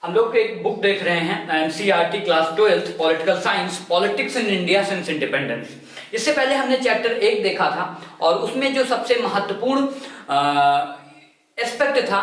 हम लोग एक बुक देख रहे हैं NCERT class 12 political science politics in India since independence. इससे पहले हमने चैप्टर 1 देखा था और उसमें जो सबसे महत्वपूर्ण एस्पेक्ट था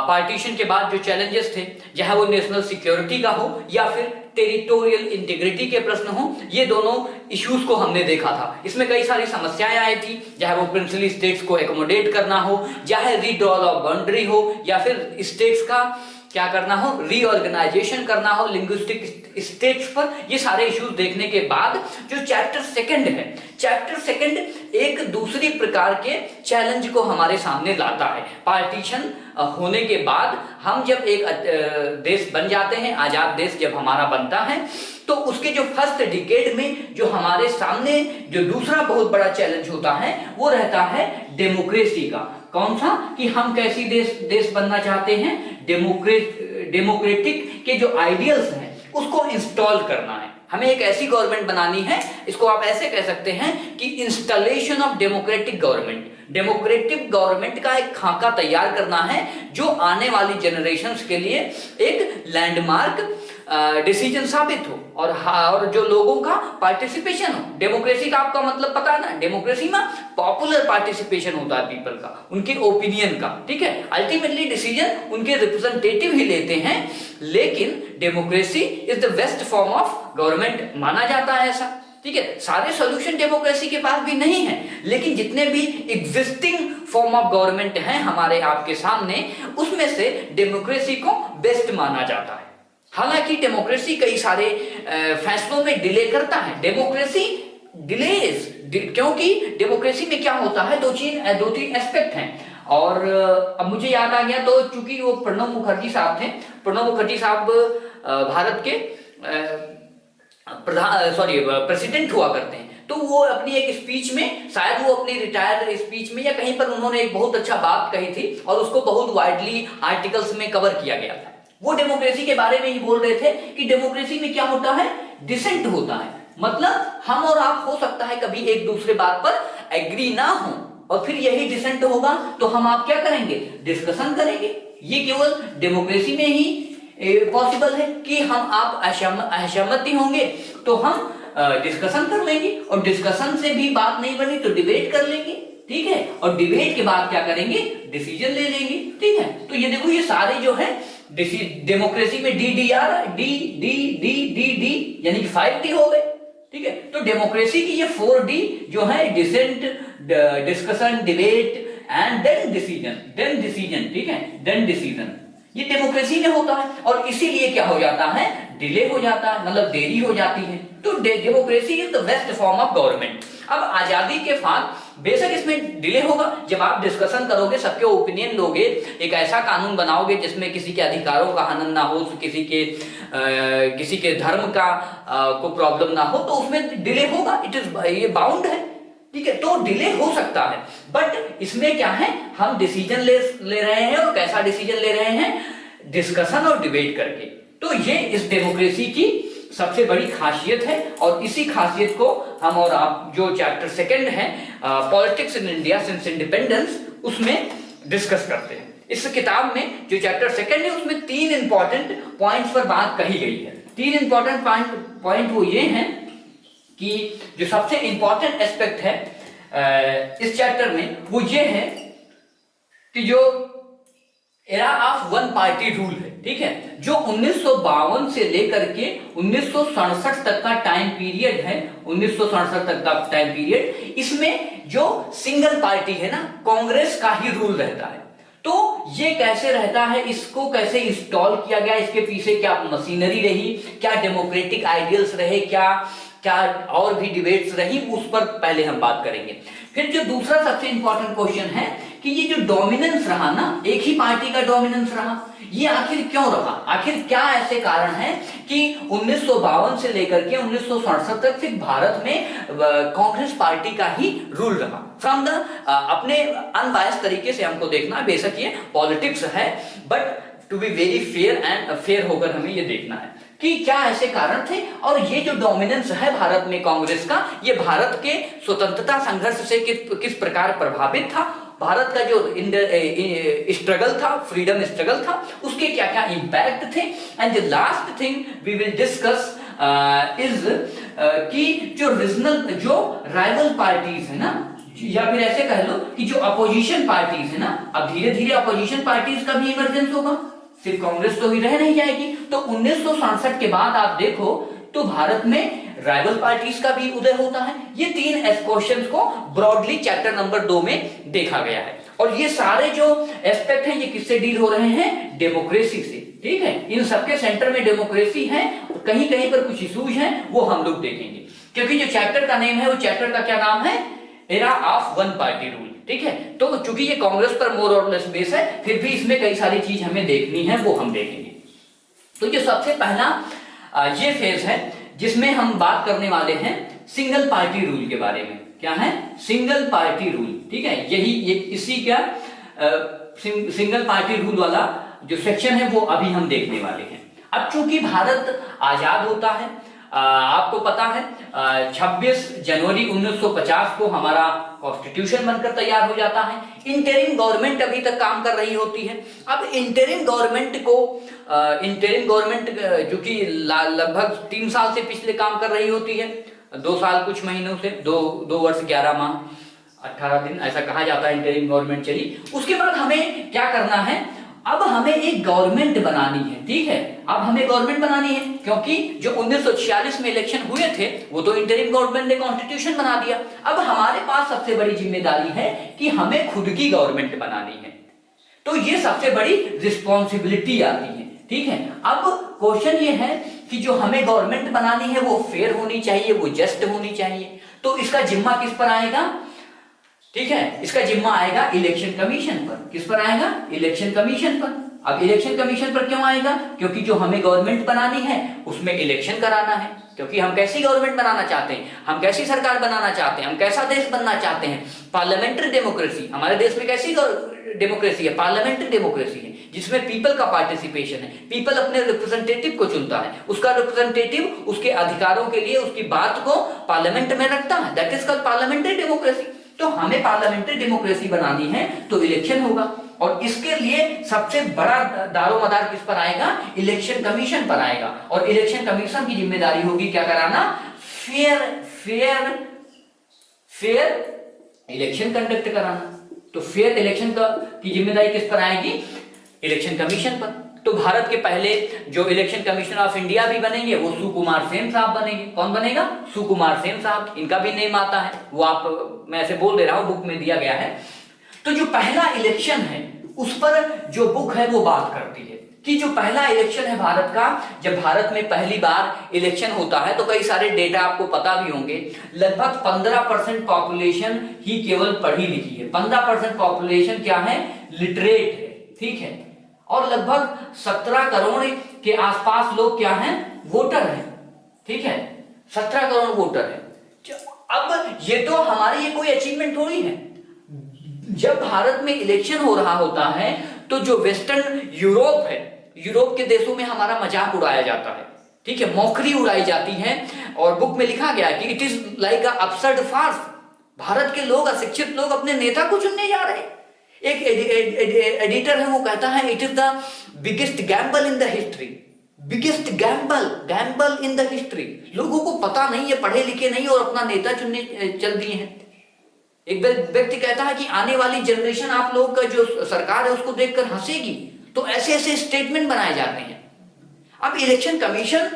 पार्टीशन के बाद जो चैलेंजेस थे, चाहे वो नेशनल सिक्योरिटी का हो या फिर टेरिटोरियल इंटीग्रिटी के प्रश्न हो, ये दोनों इश्यूज को हमने देखा था। इसमें कई सारी समस्याएं आई थी, चाहे वो प्रिंसिपली स्टेट्स को एकोमोडेट करना हो, चाहे रीड्रॉल ऑफ बाउंड्री हो, या फिर स्टेट्स का क्या करना हो, रीऑर्गेनाइजेशन करना हो लिंग्विस्टिक स्टेट्स पर। ये सारे इश्यूज देखने के बाद जो चैप्टर सेकंड है, चैप्टर सेकंड एक दूसरी प्रकार के चैलेंज को हमारे सामने लाता है। पार्टीशन होने के बाद हम जब एक देश बन जाते हैं, आजाद देश जब हमारा बनता है, तो उसके जो फर्स्ट डिकेड में जो हमारे सामने जो दूसरा बहुत बड़ा चैलेंज होता है वो रहता है डेमोक्रेसी का। कौन सा? कि हम कैसी देश बनना चाहते हैं, डेमोक्रेटिक के जो आइडियल्स हैं उसको इंस्टॉल करना है। हमें एक ऐसी गवर्नमेंट बनानी है, इसको आप ऐसे कह सकते हैं कि installation of democratic government. Democratic government का एक खाका तैयार करना है जो आने वाली जनरेशंस के लिए एक लैंडमार्क डिसीजन साबित हो और जो लोगों का पार्टिसिपेशन हो। डेमोक्रेसी का आपका मतलब पता है ना, डेमोक्रेसी में पॉपुलर पार्टिसिपेशन होता है पीपल का, उनके ओपिनियन का, ठीक है। अल्टीमेटली डिसीजन उनके रिप्रेजेंटेटिव ही लेते हैं, लेकिन democracy is the best form of government माना जाता है ऐसा, ठीक है। सारे सॉल्यूशन डेमोक्रेसी के पास भी नहीं है, लेकिन जितने भी एग्जिस्टिंग फॉर्म ऑफ गवर्नमेंट हैं हमारे आपके सामने, उसमें से डेमोक्रेसी को बेस्ट माना जाता है। हालांकि डेमोक्रेसी कई सारे फैसलों में डिले करता है। डेमोक्रेसी डिलेज, क्योंकि डेमोक्रेसी में क्या होता है, दो तीन एस्पेक्ट हैं। और अब मुझे याद आ गया, तो चूंकि वो प्रणब मुखर्जी साहब थे, प्रणब मुखर्जी साहब भारत के प्रेसिडेंट हुआ करते हैं, तो वो अपनी एक स्पीच में, शायद वो अपनी रिटायर्ड स्पीच में या कहीं पर, उन्होंने एक बहुत अच्छा बात कही थी और उसको बहुत वाइडली आर्टिकल्स में कवर किया गया था। वो डेमोक्रेसी के बारे में ही बोल रहे थे कि डेमोक्रेसी में क्या होता है, डिसेंट होता है। मतलब हम और आप हो सकता है कभी एक दूसरे बात पर एग्री ना हो, और फिर यही डिसेंट होगा तो हम आप क्या करेंगे, डिस्कशन करेंगे। ये केवल डेमोक्रेसी में ही पॉसिबल है कि हम आप असहमति होंगे तो हम डिस्कशन कर लेंगे, और डिस्कशन से भी बात नहीं बनी तो डिबेट कर लेंगे, ठीक है। और डिबेट के बाद क्या करेंगे, डिसीजन ले लेंगे, ठीक है। तो ये देखो, ये सारे जो है डेमोक्रेसी में DDR D D D D D यानी कि 5D हो गए, ठीक है। तो डेमोक्रेसी की ये 4D जो है, dissent, discussion, debate and then decision, ठीक है, देन डिसीजन, ये डेमोक्रेसी में होता है। और इसीलिए क्या हो जाता है, डिले हो जाता है, मतलब देरी हो जाती है। तो democracy is the best form of government. अब आजादी के बाद बेशक इसमें डिले होगा, जब आप डिस्कशन करोगे, सबके ओपिनियन लोगे, एक ऐसा कानून बनाओगे जिसमें किसी के अधिकारों का हनन ना हो, किसी के धर्म का को प्रॉब्लम ना हो, तो उसमें डिले होगा, इट इज ये बाउंड है, ठीक है। तो डिले हो सकता है, बट इसमें क्या है, हम डिसीजन ले रहे हैं, और कैसा डिसीजन ले रहे हैं, डिस्कशन और डिबेट करके। तो ये इस डेमोक्रेसी की सबसे बड़ी खासियत है, और इसी खासियत को हम और आप जो चैप्टर सेकंड है politics in India since independence, उसमें डिस्कस करते हैं। इस किताब में जो चैप्टर सेकंड है उसमें 3 इंपॉर्टेंट पॉइंट्स पर बात कही गई है। 3 इंपॉर्टेंट पॉइंट वो ये हैं कि जो सबसे इंपॉर्टेंट एस्पेक्ट है इस चैप्टर में वो ये है कि जो era of one party rule है, ठीक है, जो 1952 से लेकर के 1967 तक का टाइम पीरियड है, 1967 तक का टाइम पीरियड, इसमें जो सिंगल पार्टी है ना, कांग्रेस का ही रूल रहता है। तो ये कैसे रहता है, इसको कैसे इंस्टॉल किया गया, इसके पीछे क्या मशीनरी रही, क्या डेमोक्रेटिक आइडियल्स रहे, क्या और भी डिबेट्स रही, उस पर पहले हम बात करेंगे। फिर जो दूसरा सबसे इंपॉर्टेंट क्वेश्चन है कि ये जो डोमिनेंस रहा ना, एक ही पार्टी का डोमिनेंस रहा, ये आखिर क्यों रहा, आखिर क्या ऐसे कारण है कि 1952 से लेकर के 1967 तक सिर्फ भारत में कांग्रेस पार्टी का ही रूल रहा। फ्रॉम द अपने अनबायस्ड तरीके से हमको देखना, बेशक ये पॉलिटिक्स है, but to be very fair होकर हमें ये देखना है कि क्या ऐसे कारण थे, और ये जो डोमिनेंस है भारत में कांग्रेस का, ये भारत के स्वतंत्रता संघर्ष से किस प्रकार प्रभावित था, भारत का जो स्ट्रगल था, फ्रीडम स्ट्रगल था, उसके क्या क्या इंपैक्ट थे। And the last thing we will discuss is कि जो रीजनल, जो राइवल पार्टीज है ना, या फिर ऐसे कह लो कि जो अपोजिशन पार्टीज है ना, अब धीरे धीरे अपोजिशन पार्टीज का भी इमरजेंस होगा, सिर्फ कांग्रेस तो ही रह नहीं जाएगी। तो 1967 के बाद आप देखो तो भारत में राइवल पार्टीज का भी उदय होता है। ये 3 क्वेश्चंस को ब्रॉडली चैप्टर नंबर 2 में देखा गया है। और ये सारे जो एस्पेक्ट हैं ये किससे डील हो रहे हैं? डेमोक्रेसी से, ठीक है। इन सबके सेंटर में डेमोक्रेसी है, कहीं कहीं पर कुछ इश्यूज हैं वो हम लोग देखेंगे, क्योंकि जो चैप्टर का नेम है वो चैप्टर का क्या नाम है? Era of one party rule, ठीक है। तो चूंकि ये कांग्रेस पर मोर और लेस बेस है, फिर भी इसमें कई सारी चीज हमें देखनी है, वो हम देखेंगे। तो ये सबसे पहला ये फेज है जिसमें हम बात करने वाले हैं सिंगल पार्टी रूल के बारे में। क्या है? सिंगल पार्टी रूल, ठीक है। ये इसी का सिंगल पार्टी रूल वाला जो सेक्शन है वो अभी हम देखने वाले हैं। अब चूंकि भारत आजाद होता है, आपको पता है 26 जनवरी 1950 को हमारा कॉन्स्टिट्यूशन बनकर तैयार हो जाता है। इंटरिम गवर्नमेंट अभी तक काम कर रही होती है। अब इंटरिम गवर्नमेंट जो कि लगभग 3 साल से पिछले काम कर रही होती है, 2 साल कुछ महीनों से, 2 वर्ष 11 माह 18 दिन ऐसा कहा जाता है इंटरिम गवर्नमेंट चली। उसके बाद हमें क्या करना है? अब हमें एक गवर्नमेंट बनानी है, ठीक है। अब हमें गवर्नमेंट बनानी है, क्योंकि जो 1946 में इलेक्शन हुए थे वो तो इंटरिम गवर्नमेंट ने कॉन्स्टिट्यूशन बना दिया। अब हमारे पास सबसे बड़ी जिम्मेदारी है कि हमें खुद की गवर्नमेंट बनानी है। तो ये सबसे बड़ी रिस्पॉन्सिबिलिटी आती है, ठीक है। अब क्वेश्चन ये है कि जो हमें गवर्नमेंट बनानी है वो फेयर होनी चाहिए, वो जस्ट होनी चाहिए। तो इसका जिम्मा किस पर आएगा? ठीक है, इसका जिम्मा आएगा इलेक्शन कमीशन पर। किस पर आएगा? इलेक्शन कमीशन पर। अब इलेक्शन कमीशन पर क्यों आएगा? क्योंकि जो हमें गवर्नमेंट बनानी है उसमें इलेक्शन कराना है। क्योंकि हम कैसी गवर्नमेंट बनाना चाहते हैं, हम कैसी सरकार बनाना चाहते हैं, हम कैसा देश बनना चाहते हैं? Parliamentary democracy. हमारे देश में कैसी डेमोक्रेसी है? पार्लियामेंट्री डेमोक्रेसी है, जिसमें पीपल का पार्टिसिपेशन है। पीपल अपने रिप्रेजेंटेटिव को चुनता है, उसका रिप्रेजेंटेटिव उसके अधिकारों के लिए उसकी बात को पार्लियामेंट में रखता है। That is called parliamentary democracy. तो हमें पार्लियामेंट्री डेमोक्रेसी बनानी है तो इलेक्शन होगा, और इसके लिए सबसे बड़ा दारोमदार किस पर आएगा? इलेक्शन कमीशन पर आएगा। और इलेक्शन कमीशन की जिम्मेदारी होगी क्या कराना? फेयर इलेक्शन कंडक्ट कराना। तो फेयर इलेक्शन की जिम्मेदारी किस पर आएगी? इलेक्शन कमीशन पर। तो भारत के पहले जो इलेक्शन कमिश्नर ऑफ इंडिया भी बनेंगे वो सुकुमार सेन साहब बनेंगे। कौन बनेगा? सुकुमार सेन साहब। इनका भी नेम आता है, वो मैं ऐसे बोल दे रहा हूं, बुक में दिया गया है। तो जो पहला इलेक्शन है उस पर जो बुक है वो बात करती है कि जो पहला इलेक्शन है भारत का, जब भारत में पहली बार इलेक्शन होता है तो कई सारे डेटा आपको पता भी होंगे। लगभग 15% पॉपुलेशन ही केवल पढ़ी लिखी है। 15% पॉपुलेशन क्या है? लिटरेट है, ठीक है। और लगभग 17 करोड़ के आसपास लोग क्या हैं? वोटर हैं, ठीक है। 17 करोड़ वोटर है। अब ये तो हमारी ये कोई अचीवमेंट थोड़ी है। जब भारत में इलेक्शन हो रहा होता है तो जो वेस्टर्न यूरोप है, यूरोप के देशों में हमारा मजाक उड़ाया जाता है, ठीक है, मौखरी उड़ाई जाती है। और बुक में लिखा गया कि it is like a absurd farce. Bharat के लोग, अशिक्षित लोग अपने नेता को चुनने जा रहे हैं। एक एडिटर है, वो कहता है it is the biggest Gamble in the history. Biggest Gamble in the history. लोगों को पता नहीं है, पढ़े लिखे नहीं, और अपना नेता चुनने चल दिए हैं। एक व्यक्ति कहता है कि आने वाली जनरेशन आप लोग का जो सरकार है उसको देखकर हंसेगी। तो ऐसे ऐसे स्टेटमेंट बनाए जाते हैं। अब इलेक्शन कमीशन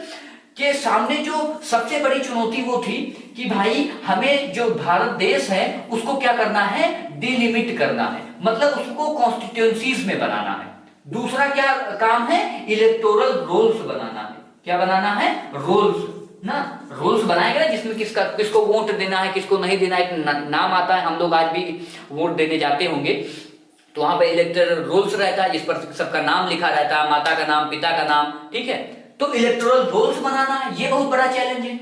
के सामने जो सबसे बड़ी चुनौती वो थी कि भाई हमें जो भारत देश है उसको क्या करना है? डिलिमिट करना है, मतलब उसको कॉन्स्टिट्यूएंसीज में बनाना है। दूसरा क्या काम है? इलेक्टोरल रोल्स बनाना है। क्या बनाना है? रोल्स ना, रोल्स बनाएगा ना, जिसमें किसको वोट देना है, किसको नहीं देना है, एक नाम आता है। हम लोग आज भी वोट देने जाते होंगे तो वहां पे इलेक्टोरल रोल्स रहता है, जिस पर सबका नाम लिखा रहता है, माता का नाम, पिता का नाम, ठीक है। तो इलेक्टोरल रोल्स बनाना है, ये बहुत बड़ा चैलेंज है।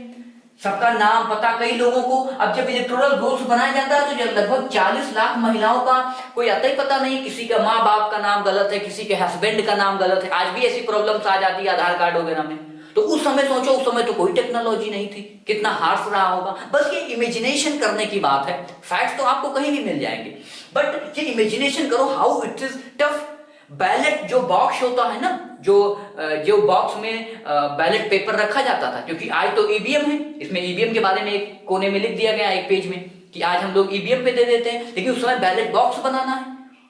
सबका नाम पता कई लोगों को। अब जब इलेक्टोरल रोल्स बनाया जाता है तो लगभग 40 लाख महिलाओं का कोई आता ही पता नहीं, किसी का माँ बाप का नाम गलत है, किसी के हस्बैंड का नाम गलत है। आज भी ऐसी प्रॉब्लम्स आ जाती है आधार कार्ड वगैरह में। तो उस समय सोचो, उस समय तो कोई टेक्नोलॉजी नहीं थी, कितना हार्श रहा होगा। बस ये इमेजिनेशन करने की बात है, फैक्ट्स तो आपको कहीं भी मिल जाएंगे। बट ये इमेजिनेशन करो how it is tough. Ballot जो बॉक्स होता है ना, जो बॉक्स में बैलेट पेपर रखा जाता था, क्योंकि आज तो ईवीएम है, इसमें ईवीएम के बारे में एक कोने में लिख दिया गया एक पेज में कि आज हम लोग ईवीएम पे दे देते हैं, लेकिन उस समय बैलेट बॉक्स बनाना है।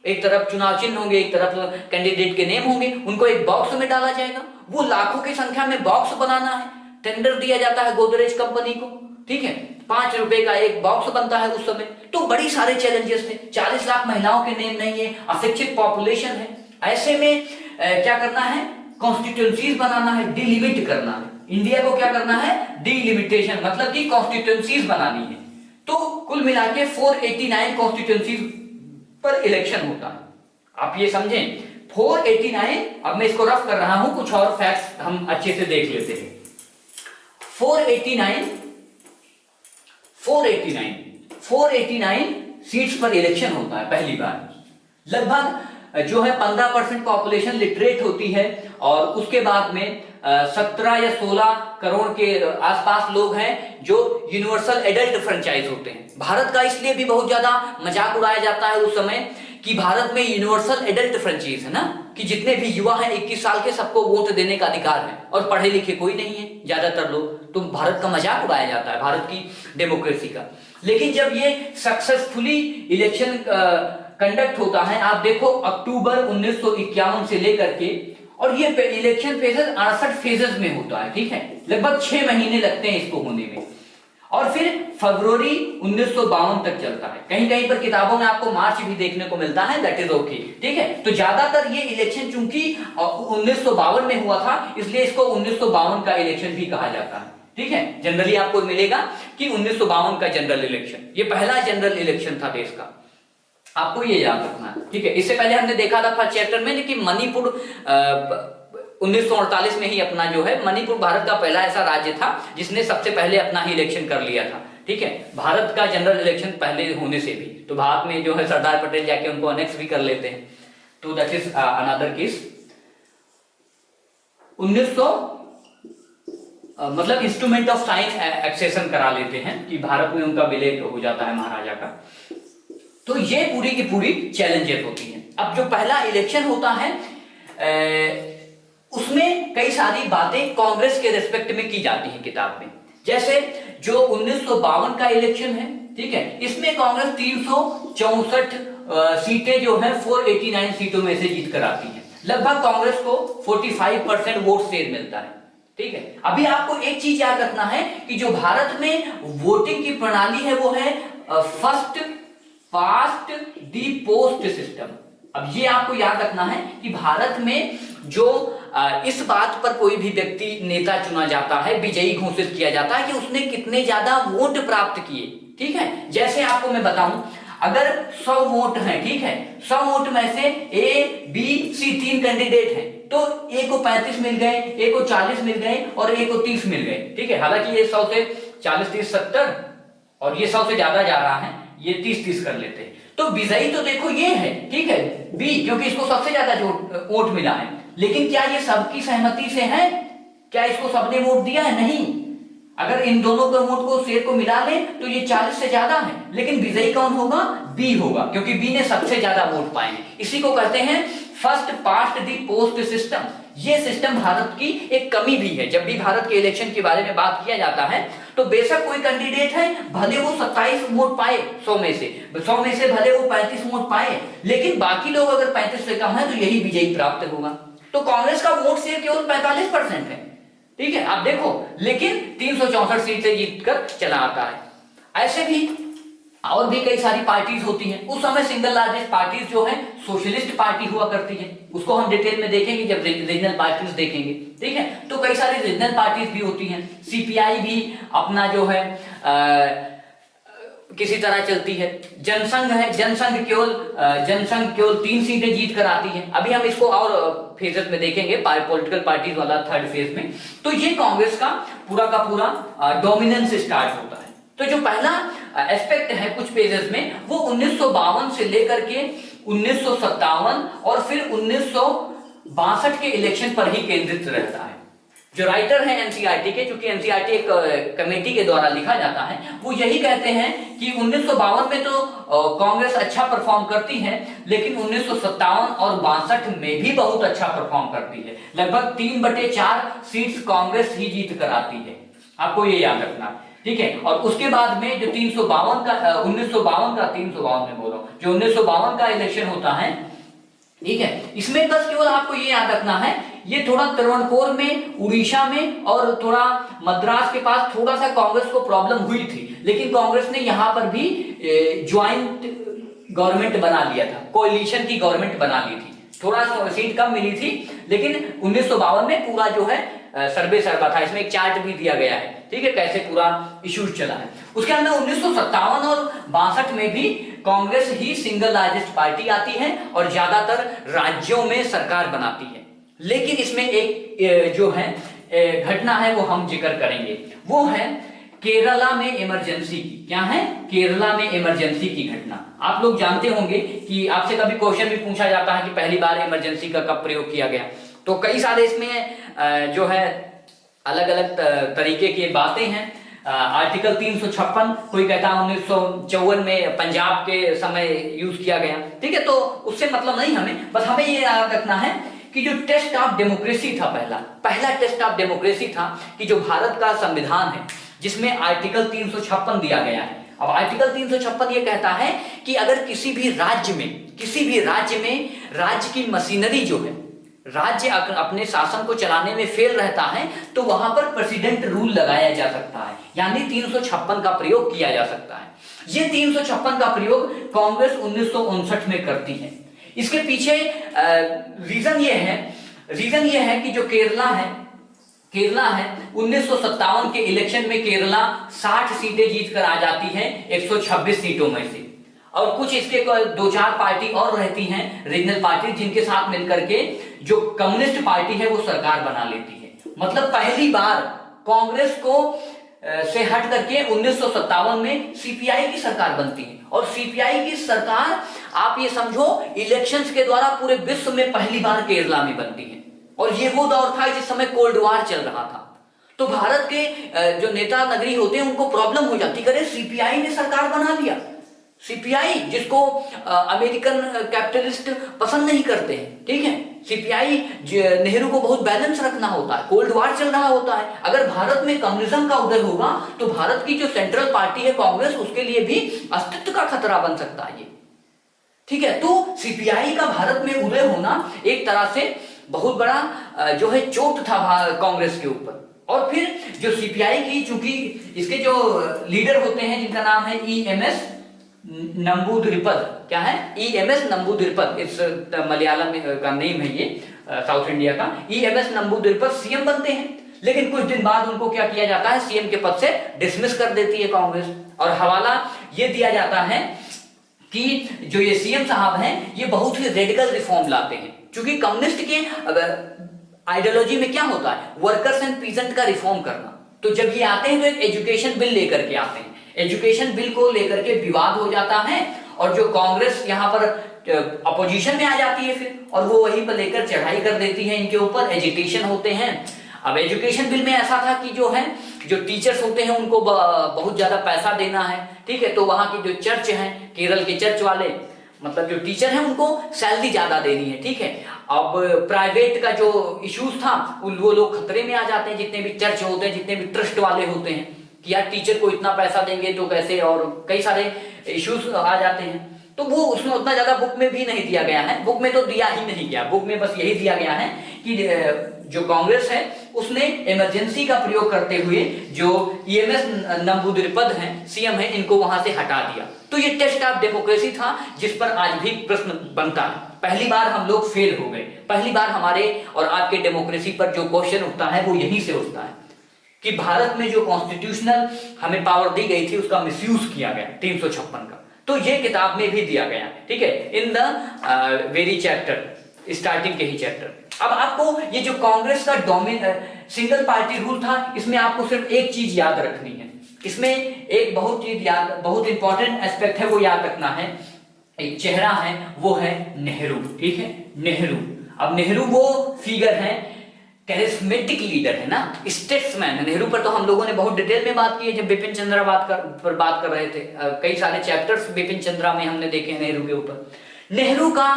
एक तरफ चुनाव चिन्ह होंगे, एक तरफ कैंडिडेट के नेम होंगे, उनको एक बॉक्स में डाला जाएगा। वो लाखों की संख्या में बॉक्स बनाना है। टेंडर दिया जाता है गोदरेज कंपनी को, ठीक है, 5 रुपए का एक बॉक्स बनता है उस समय। तो बड़ी सारे चैलेंजेस थे। 40 लाख महिलाओं के नेम नहीं है, अशिक्षित पॉपुलेशन है। ऐसे में क्या करना है, कॉन्स्टिट्यूएंसीज बनाना है, डिलिमिट करना है। इंडिया को क्या करना है, डिलिमिटेशन, मतलब कि कॉन्स्टिट्यूएंसीज बनानी है। तो कुल मिला के 489 कॉन्स्टिट्यूएंसीज पर इलेक्शन होता है। आप ये समझें 489। अब मैं इसको रफ कर रहा हूं, कुछ और फैक्ट्स हम अच्छे से देख लेते हैं। 489 सीट्स पर इलेक्शन होता है पहली बार। लगभग जो है 15% पॉपुलेशन लिटरेट होती है, और उसके बाद में 17 या 16 करोड़ के आसपास लोग हैं जो यूनिवर्सल एडल्ट फ्रेंचाइज होते हैं। भारत का इसलिए भी बहुत ज्यादा मजाक उड़ाया जाता है उस समय कि भारत में यूनिवर्सल एडल्ट फ्रेंचाइज है ना, कि जितने भी युवा हैं 21 साल के, सबको वोट देने का अधिकार है, और पढ़े लिखे कोई नहीं है ज्यादातर लोग। तो भारत का मजाक उड़ाया जाता है, भारत की डेमोक्रेसी का। लेकिन जब ये सक्सेसफुली इलेक्शन कंडक्ट होता है, आप देखो अक्टूबर 1951 से लेकर के, और ये इलेक्शन फेजेस 68 फेजेस में होता है, ठीक है, लगभग 6 महीने लगते हैं इसको होने में, और फिर फरवरी 1952 तक चलता है। कहीं कहीं पर किताबों में आपको मार्च भी देखने को मिलता है, दैट इज ओके, ठीक है। तो ज्यादातर ये इलेक्शन चूंकि 1952 में हुआ था, इसलिए इसको 1952 का इलेक्शन भी कहा जाता है, ठीक है। जनरली आपको मिलेगा कि 1952 का जनरल इलेक्शन, ये पहला जनरल इलेक्शन था देश का, आपको ये याद रखना है, ठीक है। इससे पहले हमने देखा था फर्स्ट चैप्टर में कि मणिपुर 1948 में ही अपना जो है, मणिपुर भारत का पहला ऐसा राज्य था जिसने सबसे पहले अपना ही इलेक्शन कर लिया था, ठीक है। भारत का जनरल इलेक्शन पहले होने से भी, तो भारत में जो है सरदार पटेल जाके उनको अनेक्स भी कर लेते हैं, तो दैट इज अनदर केस। 1900 मतलब इंस्ट्रूमेंट ऑफ साइन एक्सेशन करा लेते हैं कि भारत में उनका विलय हो जाता है महाराजा का। तो ये पूरी की पूरी चैलेंजेस होती हैं। अब जो पहला इलेक्शन होता है उसमें कई सारी बातें कांग्रेस के रेस्पेक्ट में की जाती हैं किताब में। जैसे जो 1952 का इलेक्शन है, ठीक है, इसमें कांग्रेस 364 सीटें जो है 489 सीटों में से जीत कर आती है। लगभग कांग्रेस को 45% वोट शेयर मिलता है, ठीक है। अभी आपको एक चीज याद रखना है कि जो भारत में वोटिंग की प्रणाली है वो है फर्स्ट पास्ट दी पोस्ट सिस्टम। अब ये आपको याद रखना है कि भारत में जो इस बात पर कोई भी व्यक्ति नेता चुना जाता है, विजयी घोषित किया जाता है कि उसने कितने ज्यादा वोट प्राप्त किए, ठीक है। जैसे आपको मैं बताऊं, अगर 100 वोट हैं, ठीक है, 100 वोट में से ए बी सी 3 कैंडिडेट हैं, तो ए को 35 मिल गए, ए को 40 मिल गए और ए को 30 मिल गए, ठीक है। हालांकि ये 100 से 40 30 70 और ये 100 से ज्यादा जा रहा है, ये 30-30 कर लेते हैं। तो विजयी तो देखो ये है, ठीक है, बी, क्योंकि इसको सबसे ज्यादा वोट मिला है। लेकिन क्या ये सबकी सहमति से है? क्या इसको सबने वोट दिया है? नहीं। अगर इन दोनों के वोट को शेयर को मिला ले तो ये 40 से ज्यादा है, लेकिन विजयी कौन होगा? बी होगा, क्योंकि बी ने सबसे ज्यादा वोट पाए हैं। इसी को कहते हैं फर्स्ट पास्ट दी पोस्ट सिस्टम। ये सिस्टम भारत की एक कमी भी है। जब भी भारत के इलेक्शन के बारे में बात किया जाता है तो बेशक कोई कैंडिडेट है, भले वो 27 वोट पाए 100 में से भले वो 35 वोट पाए, लेकिन बाकी लोग अगर 35 से कम है तो यही विजयी प्राप्त होगा। तो कांग्रेस का वोट शेयर केवल 45% है, ठीक है, आप देखो, लेकिन 364 सीट से जीतकर चला आता है। ऐसे भी और भी कई सारी पार्टीज होती हैं। उस समय सिंगल लार्जेस्ट पार्टीज जो है सोशलिस्ट पार्टी हुआ करती है, उसको हम डिटेल में देखेंगे जब रीजनल पार्टीज देखेंगे, ठीक है। तो कई सारी रीजनल पार्टीज भी होती हैं। सीपीआई भी अपना जो है किसी तरह चलती है। जनसंघ है, जनसंघ केवल 3 सीटें जीत कर आती है। अभी हम इसको और फेजेस में देखेंगे, पॉलिटिकल पार्टीज वाला थर्ड फेज में। तो ये कांग्रेस का पूरा डोमिनेंस स्टार्ट होता है। तो जो पहला एस्पेक्ट है कुछ पेजेस में, वो 1952 से लेकर के 1957 और फिर 1962 के इलेक्शन पर ही केंद्रित रहता है। जो राइटर हैं एनसीईआरटी के, चूंकि एनसीईआरटी एक कमेटी के द्वारा लिखा जाता है, वो यही कहते हैं कि 1952 में तो कांग्रेस अच्छा परफॉर्म करती है, लेकिन 1957 और 62 में भी बहुत अच्छा परफॉर्म करती है। लगभग 3/4 सीट्स कांग्रेस ही जीत कर आती है, आपको ये याद रखना, ठीक है। और उसके बाद में जो 352 का 1952 का 352 में बोलो, जो 1952 का इलेक्शन होता है, ठीक है, इसमें बस केवल आपको ये याद रखना है, ये थोड़ा तिरुवनंतपुरम में, उड़ीसा में और थोड़ा मद्रास के पास थोड़ा सा कांग्रेस को प्रॉब्लम हुई थी, लेकिन कांग्रेस ने यहां पर भी ज्वाइंट गवर्नमेंट बना लिया था, कोalition की गवर्नमेंट बना ली थी, थोड़ा सीट कम मिली थी, लेकिन 1952 में पूरा जो है सर्वे सर्वा था। इसमें एक चार्ट भी दिया गया है, ठीक है, कैसे पूरा इश्यूज चला है। उसके अंदर 1957 और 62 में भी कांग्रेस ही सिंगल लार्जेस्ट पार्टी आती है और ज्यादातर राज्यों में सरकार बनाती है। लेकिन इसमें एक जो है घटना है वो हम जिक्र करेंगे, वो है केरला में इमरजेंसी की। क्या है? केरला में इमरजेंसी की घटना। आप लोग जानते होंगे कि आपसे कभी क्वेश्चन भी पूछा जाता है कि पहली बार इमरजेंसी का कब प्रयोग किया गया, तो कई सारे इसमें जो है अलग अलग तरीके की बातें हैं। आर्टिकल 356 कोई कहता है 1954 में पंजाब के समय यूज किया गया, ठीक है, तो उससे मतलब नहीं हमें, बस हमें ये याद रखना है कि जो टेस्ट ऑफ डेमोक्रेसी था, पहला टेस्ट ऑफ डेमोक्रेसी था कि जो भारत का संविधान है जिसमें आर्टिकल 356 दिया गया है। अब आर्टिकल 356 ये कहता है कि अगर किसी भी राज्य में राज्य की मशीनरी जो है, राज्य अपने शासन को चलाने में फेल रहता है, तो वहां पर प्रेसिडेंट रूल लगाया जा सकता है, यानी 356 का प्रयोग किया जा सकता है। ये 356 का प्रयोग कांग्रेस 1959 में करती है। इसके पीछे रीजन ये है कि जो केरला है 1957 के इलेक्शन में केरला 60 सीटें जीतकर आ जाती है 126 सीटों में से, और कुछ इसके 2-4 पार्टी और रहती हैं रीजनल पार्टी, जिनके साथ मिलकर के जो कम्युनिस्ट पार्टी है वो सरकार बना लेती है। मतलब पहली बार कांग्रेस को से हट करके 1957 में सीपीआई की सरकार बनती है, और सीपीआई की सरकार आप ये समझो इलेक्शंस के द्वारा पूरे विश्व में पहली बार केरला में बनती है। और ये वो दौर था जिस समय कोल्ड वॉर चल रहा था, तो भारत के जो नेता नगरी होते हैं उनको प्रॉब्लम हो जाती, करे सीपीआई ने सरकार बना लिया। सीपीआई जिसको अमेरिकन कैपिटलिस्ट पसंद नहीं करते हैं, ठीक है, सीपीआई नेहरू को बहुत बैलेंस रखना होता है, कोल्ड वॉर चल रहा होता है। अगर भारत में कम्युनिज्म का उदय होगा तो भारत की जो सेंट्रल पार्टी है कांग्रेस, उसके लिए भी अस्तित्व का खतरा बन सकता है ये, ठीक है। तो सीपीआई का भारत में उदय होना एक तरह से बहुत बड़ा जो है चोट था कांग्रेस के ऊपर। और फिर जो सीपीआई की, चूंकि इसके जो लीडर होते हैं जिनका नाम है ईएमएस नंबूदिरिपद, क्या है? ईएमएस नंबूदिरिपद, इस मलयालम का नेम है ये, साउथ इंडिया का। ईएमएस नंबूदिरिपद सीएम बनते हैं, लेकिन कुछ दिन बाद उनको क्या किया जाता है, सीएम के पद से डिसमिस कर देती है कांग्रेस, और हवाला ये दिया जाता है कि जो ये सीएम साहब हैं ये बहुत ही रेडिकल रिफॉर्म लाते हैं। क्योंकि कम्युनिस्ट के आइडियोलॉजी में क्या होता है, वर्कर्स एंड पीजेंट का रिफॉर्म करना। तो जब ये आते हैं तो एक एजुकेशन बिल लेकर के आते हैं, एजुकेशन बिल को लेकर के विवाद हो जाता है, और जो कांग्रेस यहाँ पर अपोजिशन में आ जाती है फिर, और वो वहीं पर लेकर चढ़ाई कर देती है, इनके ऊपर एजिटेशन होते हैं। अब एजुकेशन बिल में ऐसा था कि जो टीचर्स होते हैं उनको बहुत ज्यादा पैसा देना है, ठीक है, तो वहां की जो चर्च हैं, केरल के चर्च वाले, मतलब जो टीचर हैं उनको सैलरी ज्यादा देनी है, ठीक है। अब प्राइवेट का जो इश्यूज था वो लोग खतरे में आ जाते हैं, जितने भी चर्च होते हैं, जितने भी ट्रस्ट वाले होते हैं, कि यार टीचर को इतना पैसा देंगे तो कैसे, और कई सारे इश्यूज आ जाते हैं। तो वो उसमें उतना ज्यादा बुक में भी नहीं दिया गया है, बुक में तो दिया ही नहीं गया, बुक में बस यही दिया गया है कि जो कांग्रेस है उसने इमरजेंसी का प्रयोग करते हुए जो ईएमएस नंबूदिरिपद हैं, सीएम हैं, इनको वहां से हटा दिया। तो ये टेस्ट ऑफ डेमोक्रेसी था जिस पर आज भी प्रश्न बनता है। पहली बार हम लोग फेल हो गए, पहली बार हमारे और आपके डेमोक्रेसी पर जो क्वेश्चन उठता है वो यहीं से उठता है कि भारत में जो कॉन्स्टिट्यूशनल हमें पावर दी गई थी उसका मिसयूज किया गया 356 का। तो ये किताब में भी दिया गया, ठीक है, in the very chapter, starting के ही चैप्टर। अब आपको ये जो कांग्रेस का सिंगल पार्टी रूल था, इसमें आपको सिर्फ एक चीज याद रखनी है, इसमें एक बहुत इंपॉर्टेंट एस्पेक्ट है, वो याद रखना है। एक चेहरा है, वो है नेहरू, ठीक है, नेहरू। अब नेहरू वो फिगर है कैरिस्मेटिक लीडर है ना, स्टेट्समैन है। नेहरू पर तो हम लोगों ने बहुत डिटेल में बात की है जब बिपिन चंद्रा पर बात कर रहे थे। कई सारे चैप्टर्स बिपिन चंद्रा में हमने देखे हैं नेहरू के ऊपर। नेहरू का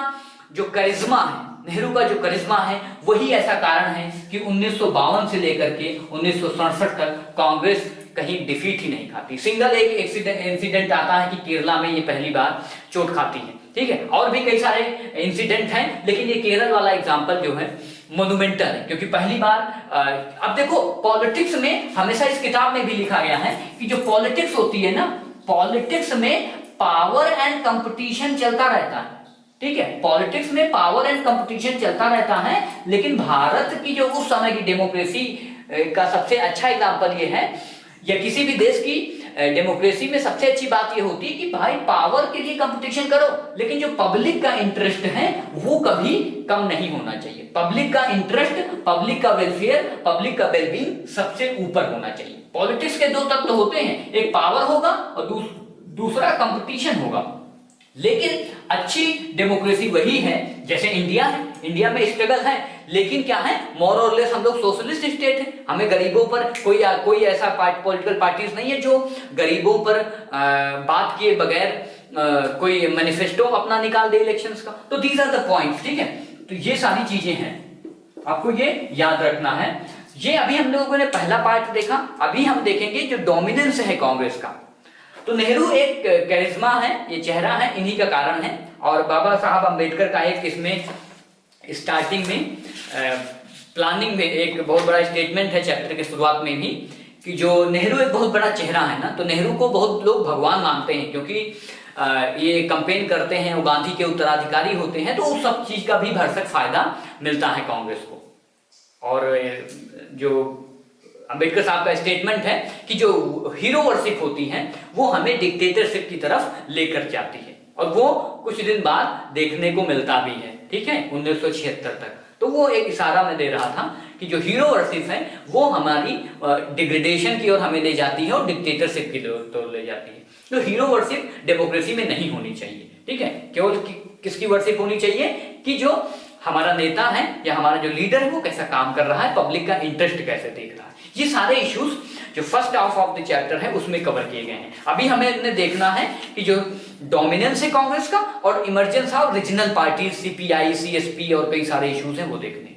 जो करिश्मा है, नेहरू का जो करिश्मा है वही ऐसा कारण है कि 1952 से लेकर के 1967 तक कांग्रेस कहीं डिफीट ही नहीं खाती। सिंगल एक इंसिडेंट आता है कि केरला में ये पहली बार चोट खाती है, ठीक है। और भी कई सारे इंसिडेंट हैं, लेकिन ये केरल वाला एग्जांपल जो है मोनुमेंटल है, क्योंकि पहली बार अब देखो पॉलिटिक्स में हमेशा इस किताब में भी लिखा गया है कि जो पॉलिटिक्स होती है ना, पॉलिटिक्स में पावर एंड कंपटीशन चलता रहता है, ठीक है। पॉलिटिक्स में पावर एंड कंपटीशन चलता रहता है, लेकिन भारत की जो उस समय की डेमोक्रेसी का सबसे अच्छा एग्जांपल ये है, या किसी भी देश की डेमोक्रेसी में सबसे अच्छी बात ये होती है कि भाई पावर के लिए कंपटीशन करो, लेकिन जो पब्लिक का इंटरेस्ट है वो कभी कम नहीं होना चाहिए। पब्लिक का इंटरेस्ट, पब्लिक का वेलफेयर, पब्लिक का वेलबींग सबसे ऊपर होना चाहिए। पॉलिटिक्स के दो तत्व होते हैं, एक पावर होगा और दूसरा कंपटीशन होगा। लेकिन अच्छी डेमोक्रेसी वही है जैसे इंडिया है, इंडिया में स्ट्रगल है, लेकिन क्या है, मोर और लेस हम लोग सोशलिस्ट स्टेट है। हमें गरीबों पर कोई ऐसा पॉलिटिकल पार्टीज नहीं है जो गरीबों पर बात किए बगैर कोई मैनिफेस्टो अपना निकाल दे इलेक्शंस का। तो दीज आर द पॉइंट्स, ठीक है। तो ये सारी चीजें हैं, आपको ये याद रखना है। ये अभी हम लोगों ने पहला पार्ट देखा, अभी हम देखेंगे जो डोमिनेंस है कांग्रेस का। तो नेहरू एक कैरिश्मा है, ये चेहरा है, इन्हीं का कारण है। और बाबा साहब अम्बेडकर का एक इसमें स्टार्टिंग में प्लानिंग में एक बहुत बड़ा स्टेटमेंट है चैप्टर के शुरुआत में भी, कि जो नेहरू एक बहुत बड़ा चेहरा है ना, तो नेहरू को बहुत लोग भगवान मानते हैं, क्योंकि ये कंपेन करते हैं, वो गांधी के उत्तराधिकारी होते हैं, तो उस सब चीज का भी भरसक फायदा मिलता है कांग्रेस को। और जो अंबेडकर साहब का स्टेटमेंट है कि जो हीरो वर्शिप होती है वो हमें डिक्टेटरशिप की तरफ लेकर जाती है, और वो कुछ दिन बाद देखने को मिलता भी है, ठीक है, 1976 तक। तो वो एक इशारा में दे रहा था कि जो हीरो वर्शिप है वो हमारी डिग्रेडेशन की ओर हमें ले जाती है और डिक्टेटरशिप की ओर ले जाती है। तो हीरो वर्शिप डेमोक्रेसी में नहीं होनी चाहिए, ठीक है। केवल किसकी वर्शिप होनी चाहिए कि जो हमारा नेता है या हमारा जो लीडर है वो कैसा काम कर रहा है, पब्लिक का इंटरेस्ट कैसे देख रहा है। ये सारे इश्यूज जो first half of the chapter है उसमें कवर किए गए हैं। अभी हमें देखना है कि जो डोमिनेंस है कांग्रेस का और emergence of regional parties, CPI, CSP और कई सारे इश्यूज हैं वो देखने।